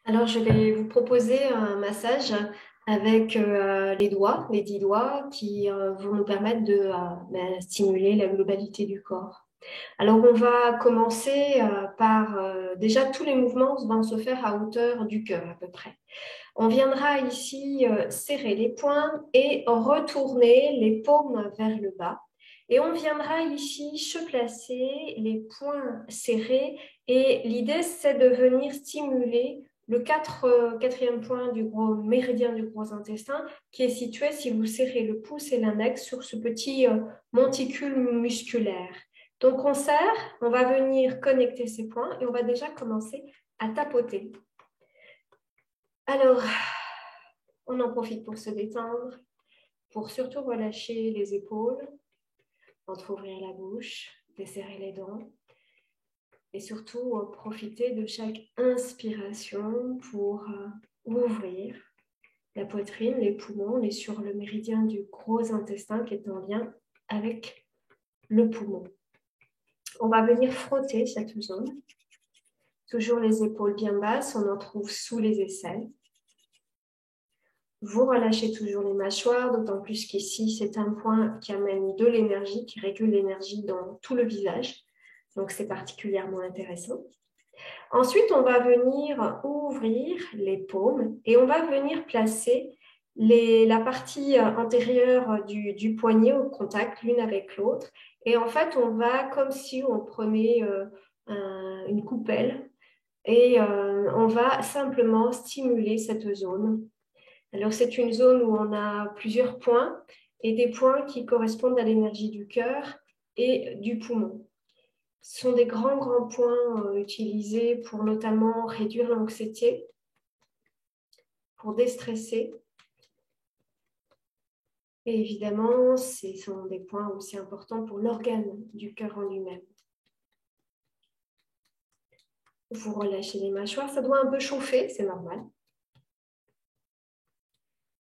Alors, je vais vous proposer un massage avec les doigts, les 10 doigts, qui vont nous permettre de stimuler la globalité du corps. Alors, on va commencer par déjà tous les mouvements vont se faire à hauteur du cœur à peu près. On viendra ici serrer les poings et retourner les paumes vers le bas. Et on viendra ici se placer, les poings serrés. Et l'idée, c'est de venir stimuler le quatrième point du gros méridien du gros intestin, qui est situé, si vous serrez le pouce et l'index, sur ce petit monticule musculaire. Donc, on serre, on va venir connecter ces points et on va déjà commencer à tapoter. Alors, on en profite pour se détendre, pour surtout relâcher les épaules, entrouvrir la bouche, desserrer les dents et surtout profiter de chaque inspiration pour ouvrir la poitrine, les poumons. On est sur le méridien du gros intestin qui est en lien avec le poumon. On va venir frotter cette zone. Toujours les épaules bien basses, on en trouve sous les aisselles. Vous relâchez toujours les mâchoires, d'autant plus qu'ici, c'est un point qui amène de l'énergie, qui régule l'énergie dans tout le visage. Donc, c'est particulièrement intéressant. Ensuite, on va venir ouvrir les paumes et on va venir placer la partie antérieure du poignet au contact l'une avec l'autre. Et en fait, on va, comme si on prenait une coupelle et on va simplement stimuler cette zone. Alors, c'est une zone où on a plusieurs points et des points qui correspondent à l'énergie du cœur et du poumon. Ce sont des grands points utilisés pour notamment réduire l'anxiété, pour déstresser. Et évidemment, ce sont des points aussi importants pour l'organe du cœur en lui-même. Vous relâchez les mâchoires, ça doit un peu chauffer, c'est normal.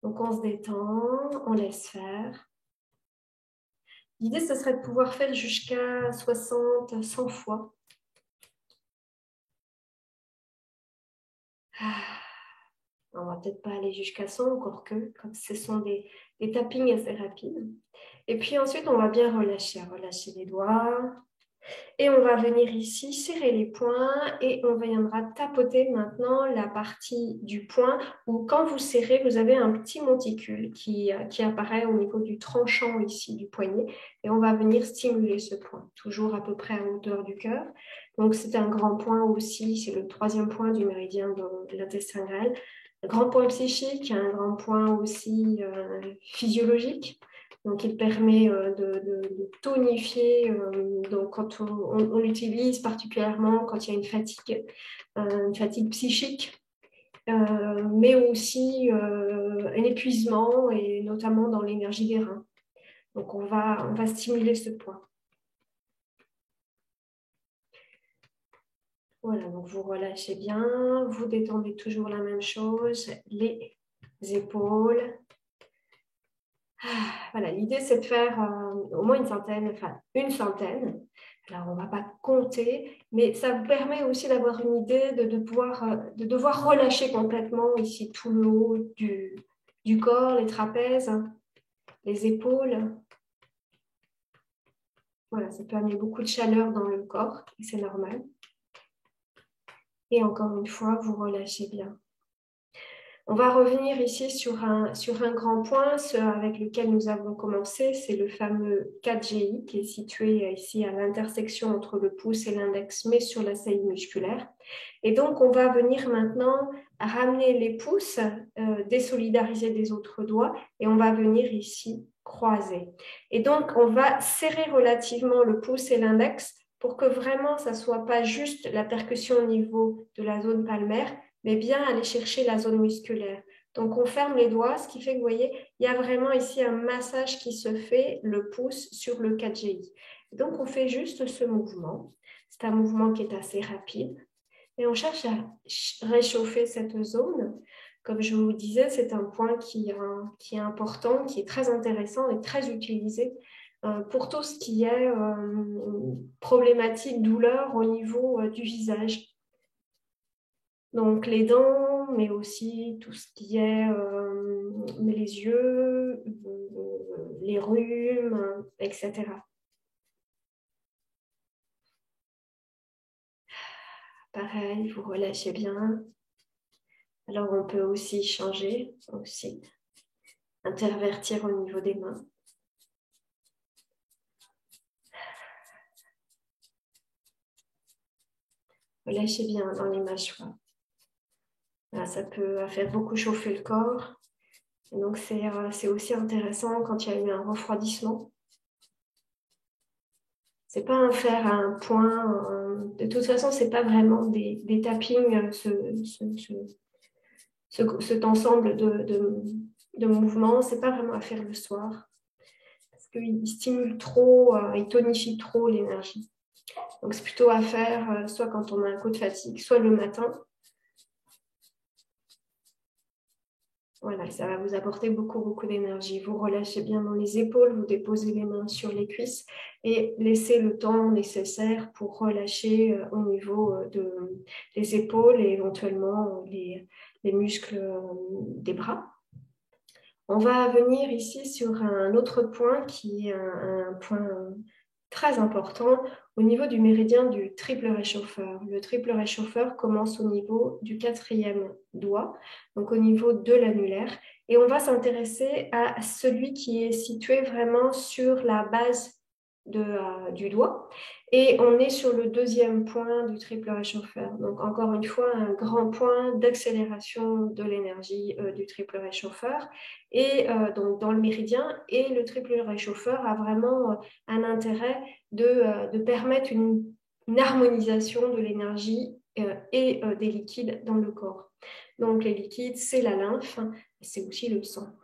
Donc, on se détend, on laisse faire. L'idée, ce serait de pouvoir faire jusqu'à 60, 100 fois. On ne va peut-être pas aller jusqu'à 100, encore que, comme ce sont des tappings assez rapides. Et puis ensuite, on va bien relâcher les doigts. Et on va venir ici serrer les poings et on viendra tapoter maintenant la partie du poing où quand vous serrez, vous avez un petit monticule qui apparaît au niveau du tranchant ici du poignet et on va venir stimuler ce point, toujours à peu près à hauteur du cœur. Donc c'est un grand point aussi, c'est le troisième point du méridien de l'intestin grêle. Un grand point psychique, un grand point aussi physiologique. Donc, il permet de tonifier. Donc, quand on l'utilise particulièrement quand il y a une fatigue psychique, mais aussi un épuisement et notamment dans l'énergie des reins. Donc, on va stimuler ce point. Voilà, donc vous relâchez bien, vous détendez toujours la même chose, les épaules. Voilà, l'idée c'est de faire au moins une centaine. Alors, on ne va pas compter, mais ça vous permet aussi d'avoir une idée de devoir relâcher complètement ici tout le haut du corps, les trapèzes, les épaules. Voilà, ça peut amener beaucoup de chaleur dans le corps, et c'est normal. Et encore une fois, vous relâchez bien. On va revenir ici sur un grand point, ce avec lequel nous avons commencé, c'est le fameux 4GI qui est situé ici à l'intersection entre le pouce et l'index, mais sur la saillie musculaire. Et donc, on va venir maintenant ramener les pouces, désolidariser des autres doigts, et on va venir ici croiser. Et donc, on va serrer relativement le pouce et l'index pour que vraiment, ça ne soit pas juste la percussion au niveau de la zone palmaire, mais bien aller chercher la zone musculaire. Donc, on ferme les doigts, ce qui fait que, vous voyez, il y a vraiment ici un massage qui se fait, le pouce sur le 4GI. Donc, on fait juste ce mouvement. C'est un mouvement qui est assez rapide. Et on cherche à réchauffer cette zone. Comme je vous disais, c'est un point qui est important, qui est très intéressant et très utilisé pour tout ce qui est problématique, douleur au niveau du visage. Donc les dents, mais aussi tout ce qui est les yeux, les rhumes, etc. Pareil, vous relâchez bien. Alors on peut aussi changer, aussi intervertir au niveau des mains. Relâchez bien dans les mâchoires. Là, ça peut faire beaucoup chauffer le corps. Et donc c'est aussi intéressant quand il y a eu un refroidissement. C'est pas un fer à un point. De toute façon, c'est pas vraiment des tappings, cet ensemble de mouvements. C'est pas vraiment à faire le soir parce qu'il stimule trop, il tonifie trop l'énergie. Donc c'est plutôt à faire soit quand on a un coup de fatigue, soit le matin. Voilà, ça va vous apporter beaucoup, beaucoup d'énergie. Vous relâchez bien dans les épaules, vous déposez les mains sur les cuisses et laissez le temps nécessaire pour relâcher au niveau des épaules et éventuellement les muscles des bras. On va venir ici sur un autre point qui est un point très important au niveau du méridien du triple réchauffeur. Le triple réchauffeur commence au niveau du 4e doigt, donc au niveau de l'annulaire. Et on va s'intéresser à celui qui est situé vraiment sur la base du doigt. Et on est sur le 2e point du triple réchauffeur. Donc encore une fois, un grand point d'accélération de l'énergie du triple réchauffeur. Et donc dans le méridien, et le triple réchauffeur a vraiment un intérêt de permettre une harmonisation de l'énergie et des liquides dans le corps. Donc les liquides, c'est la lymphe, c'est aussi le sang.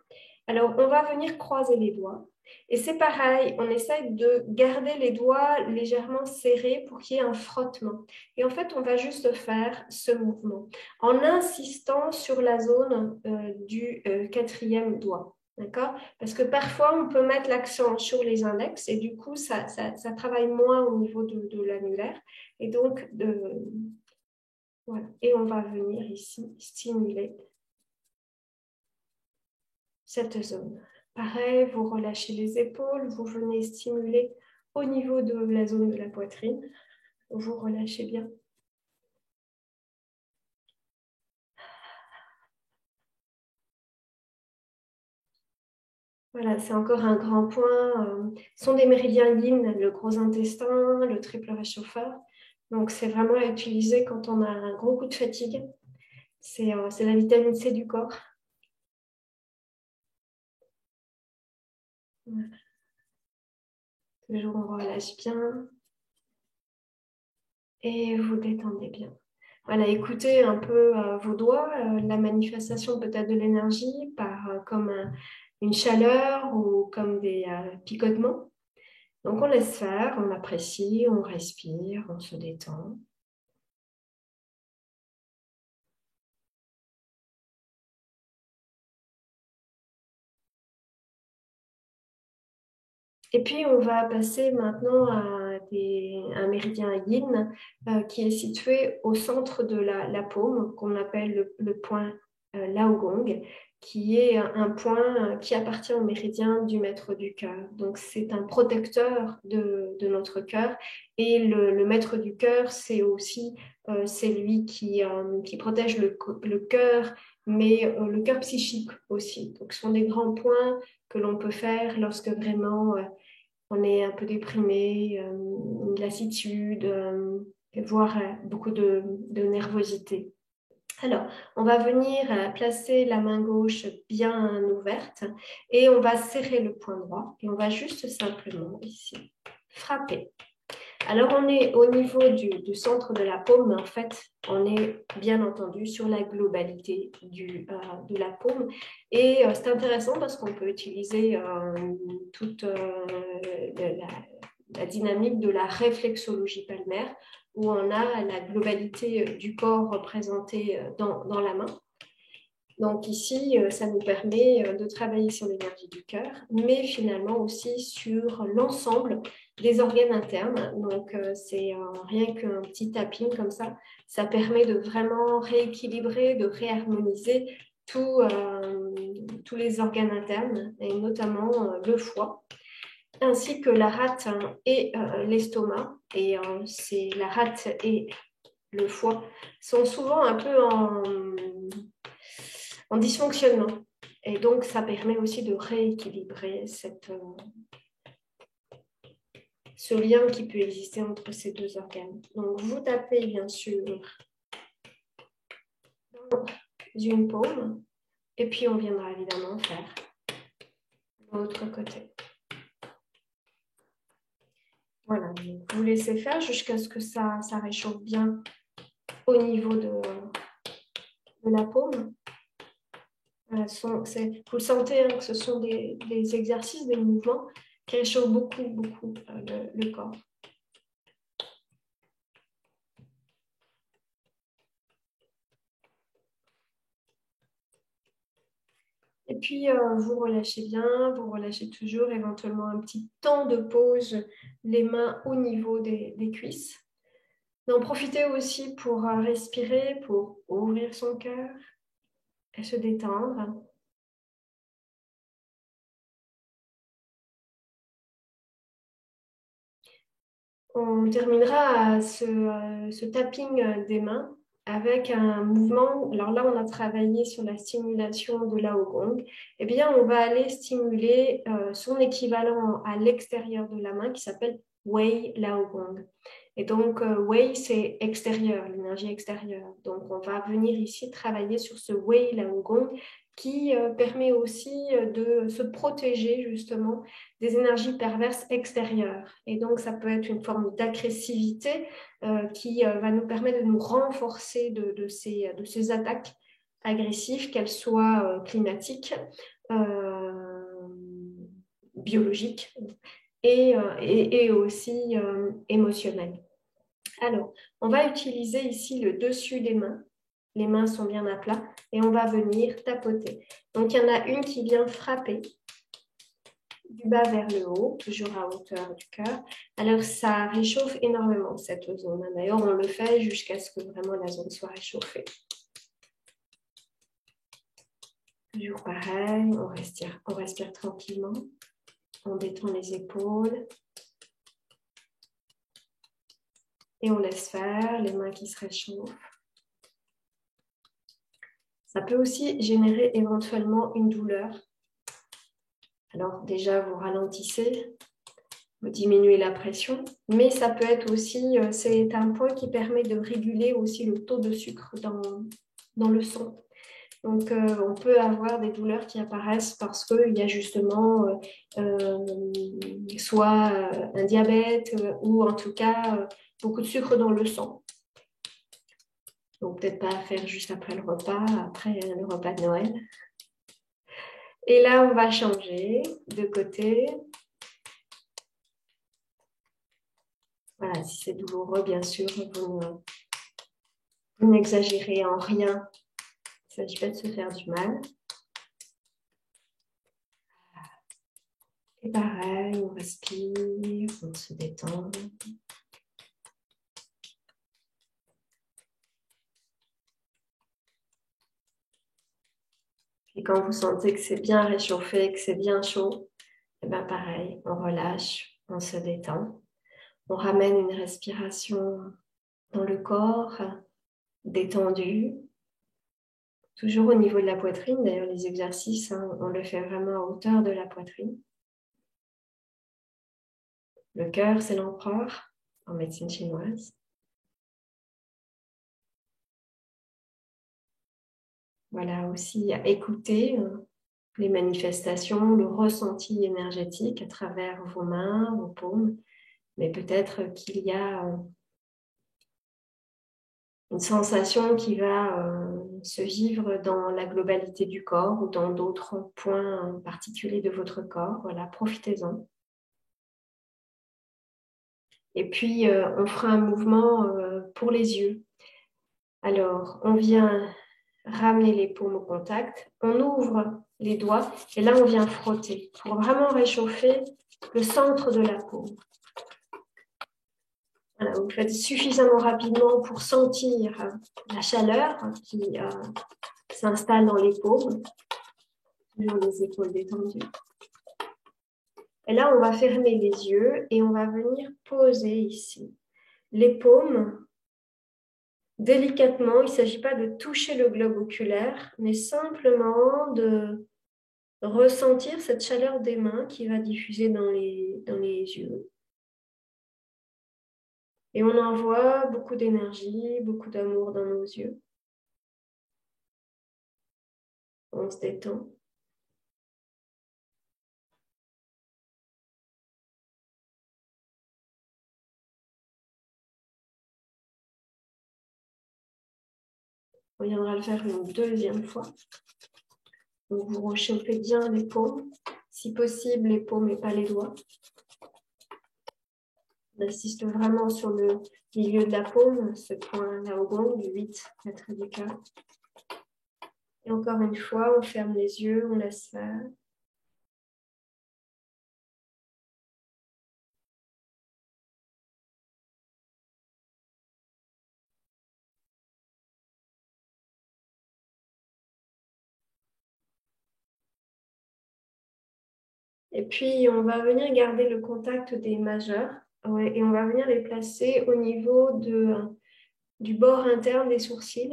Alors on va venir croiser les doigts. Et c'est pareil, on essaie de garder les doigts légèrement serrés pour qu'il y ait un frottement. Et en fait, on va juste faire ce mouvement en insistant sur la zone du 4e doigt. D'accord? Parce que parfois, on peut mettre l'accent sur les index et du coup, ça travaille moins au niveau de l'annulaire. Et donc, voilà. Et on va venir ici stimuler cette zone. Pareil, vous relâchez les épaules, vous venez stimuler au niveau de la zone de la poitrine. Vous relâchez bien. Voilà, c'est encore un grand point. Ce sont des méridiens yin, le gros intestin, le triple réchauffeur. Donc, c'est vraiment à utiliser quand on a un gros coup de fatigue. C'est la vitamine C du corps. Voilà. Toujours, on relâche bien. Et vous détendez bien. Voilà, écoutez un peu vos doigts, la manifestation peut-être de l'énergie comme une chaleur ou comme des picotements. Donc on laisse faire, on apprécie, on respire, on se détend. Et puis on va passer maintenant à un méridien yin qui est situé au centre de la paume, qu'on appelle le point Laogong, qui est un point qui appartient au méridien du maître du cœur. Donc c'est un protecteur de notre cœur. Et le maître du cœur, c'est aussi lui qui protège le cœur, mais le cœur psychique aussi. Donc ce sont des grands points que l'on peut faire lorsque vraiment on est un peu déprimé, une lassitude, voire beaucoup de nervosité. Alors, on va venir placer la main gauche bien ouverte et on va serrer le poing droit et on va juste simplement ici frapper. Alors, on est au niveau du centre de la paume, mais en fait, on est bien entendu sur la globalité de la paume. Et c'est intéressant parce qu'on peut utiliser toute la dynamique de la réflexologie palmaire, où on a la globalité du corps représentée dans la main. Donc ici, ça nous permet de travailler sur l'énergie du cœur, mais finalement aussi sur l'ensemble des organes internes. Donc c'est rien qu'un petit tapping comme ça, ça permet de vraiment rééquilibrer, de réharmoniser tous les organes internes, et notamment le foie, ainsi que la rate et l'estomac. Et c'est la rate et le foie sont souvent un peu en dysfonctionnement. Et donc, ça permet aussi de rééquilibrer ce lien qui peut exister entre ces deux organes. Donc, vous tapez bien sûr dans une paume, et puis on viendra évidemment faire l'autre côté. Voilà, donc vous laissez faire jusqu'à ce que ça réchauffe bien au niveau de la paume. Voilà, vous le sentez, hein, que ce sont des exercices, des mouvements qui réchauffent beaucoup, beaucoup le corps. Et puis, vous relâchez bien, vous relâchez toujours, éventuellement un petit temps de pause, les mains au niveau des cuisses. Mais en profitez aussi pour respirer, pour ouvrir son cœur et se détendre. On terminera ce tapping des mains avec un mouvement. Alors là, on a travaillé sur la stimulation de l'aogong. Eh bien, on va aller stimuler son équivalent à l'extérieur de la main qui s'appelle Wei Laogong. Et donc, Wei, c'est extérieur, l'énergie extérieure. Donc, on va venir ici travailler sur ce Wei Laogong qui permet aussi de se protéger justement des énergies perverses extérieures. Et donc, ça peut être une forme d'agressivité qui va nous permettre de nous renforcer de ces attaques agressives, qu'elles soient climatiques, biologiques et aussi émotionnelles. Alors, on va utiliser ici le dessus des mains. Les mains sont bien à plat et on va venir tapoter. Donc, il y en a une qui vient frapper du bas vers le haut, toujours à hauteur du cœur. Alors, ça réchauffe énormément cette zone. D'ailleurs, on le fait jusqu'à ce que vraiment la zone soit réchauffée. Toujours pareil, on respire tranquillement. On détend les épaules. Et on laisse faire les mains qui se réchauffent. Ça peut aussi générer éventuellement une douleur. Alors déjà, vous ralentissez, vous diminuez la pression, mais ça peut être aussi, c'est un point qui permet de réguler aussi le taux de sucre dans le sang. Donc, on peut avoir des douleurs qui apparaissent parce qu'il y a justement soit un diabète ou en tout cas beaucoup de sucre dans le sang. Donc, peut-être pas à faire juste après le repas, après le repas de Noël. Et là, on va changer de côté. Voilà, si c'est douloureux, bien sûr, vous n'exagérez en rien. Il ne s'agit pas de se faire du mal. Et pareil, on respire, on se détend. Et quand vous sentez que c'est bien réchauffé, que c'est bien chaud, et bien pareil, on relâche, on se détend. On ramène une respiration dans le corps, détendu. Toujours au niveau de la poitrine. D'ailleurs, les exercices, on le fait vraiment à hauteur de la poitrine. Le cœur, c'est l'empereur en médecine chinoise. Voilà, aussi à écouter les manifestations, le ressenti énergétique à travers vos mains, vos paumes. Mais peut-être qu'il y a une sensation qui va se vivre dans la globalité du corps ou dans d'autres points particuliers de votre corps. Voilà, profitez-en. Et puis, on fera un mouvement pour les yeux. Alors, on vient ramener les paumes au contact. On ouvre les doigts et là, on vient frotter pour vraiment réchauffer le centre de la paume. Voilà, vous le faites suffisamment rapidement pour sentir la chaleur qui s'installe dans les paumes, toujours les épaules détendues. Et là, on va fermer les yeux et on va venir poser ici les paumes délicatement. Il ne s'agit pas de toucher le globe oculaire, mais simplement de ressentir cette chaleur des mains qui va diffuser dans les yeux. Et on envoie beaucoup d'énergie, beaucoup d'amour dans nos yeux. On se détend. On viendra le faire une deuxième fois. Donc vous réchauffez bien les paumes. Si possible, les paumes et pas les doigts. On insiste vraiment sur le milieu de la paume, ce point là au gong, du 8 mètres du cœur. Et encore une fois, on ferme les yeux, on laisse faire. Et puis, on va venir garder le contact des majeurs et on va venir les placer au niveau du bord interne des sourcils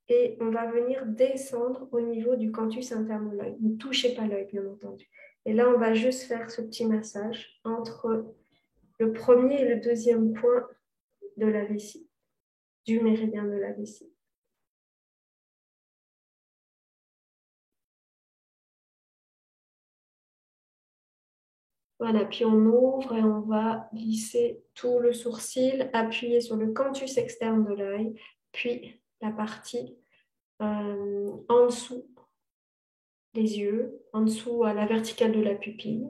et on va venir descendre au niveau du canthus interne de l'œil. Ne touchez pas l'œil, bien entendu. Et là, on va juste faire ce petit massage entre le premier et le deuxième point de la vessie, du méridien de la vessie. Voilà, puis on ouvre et on va glisser tout le sourcil, appuyer sur le canthus externe de l'œil, puis la partie en dessous des yeux, en dessous à la verticale de la pupille.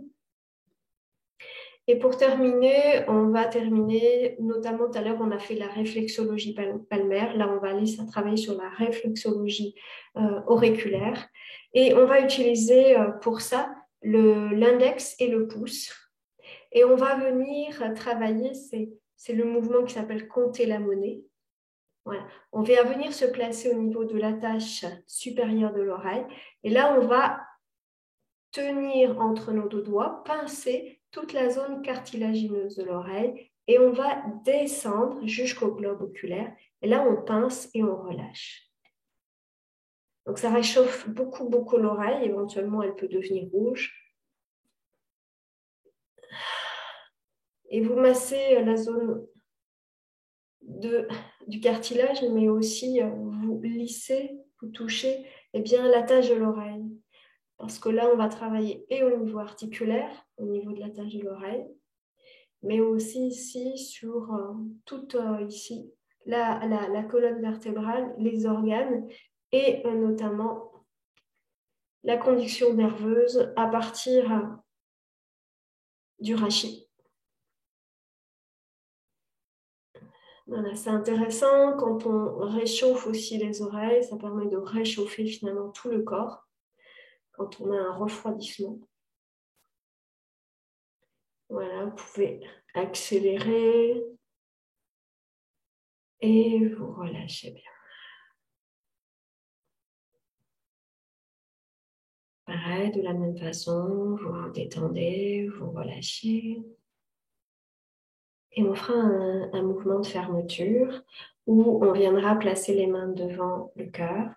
Et pour terminer, on va terminer, notamment tout à l'heure, on a fait la réflexologie palmaire. Là, on va aller travailler sur la réflexologie auriculaire. Et on va utiliser pour ça l'index et le pouce. Et on va venir travailler, c'est le mouvement qui s'appelle compter la monnaie. Voilà. On va venir se placer au niveau de l'attache supérieure de l'oreille. Et là, on va tenir entre nos deux doigts, pincer toute la zone cartilagineuse de l'oreille et on va descendre jusqu'au globe oculaire. Et là, on pince et on relâche. Donc, ça réchauffe beaucoup, beaucoup l'oreille. Éventuellement, elle peut devenir rouge. Et vous massez la zone du cartilage, mais aussi vous lissez, vous touchez l'attache de l'oreille. Parce que là, on va travailler et au niveau articulaire, au niveau de l'attache de l'oreille, mais aussi ici sur toute ici la colonne vertébrale, les organes et notamment la conduction nerveuse à partir du rachis. Voilà, c'est intéressant quand on réchauffe aussi les oreilles, ça permet de réchauffer finalement tout le corps quand on a un refroidissement. Voilà, vous pouvez accélérer et vous relâchez bien. Pareil, de la même façon, vous vous détendez, vous relâchez. Et on fera un mouvement de fermeture où on viendra placer les mains devant le cœur.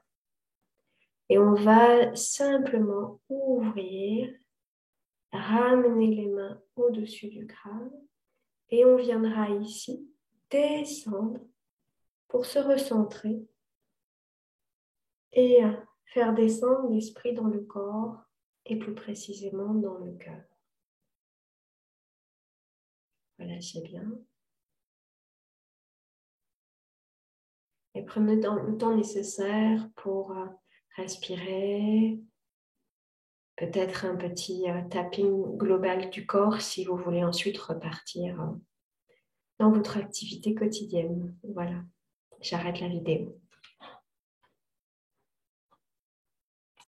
Et on va simplement ouvrir, ramener les mains au-dessus du crâne. Et on viendra ici descendre pour se recentrer et faire descendre l'esprit dans le corps et plus précisément dans le cœur. Relâchez bien. Et prenez le temps nécessaire pour respirer. Peut-être un petit tapping global du corps si vous voulez ensuite repartir dans votre activité quotidienne. Voilà, j'arrête la vidéo.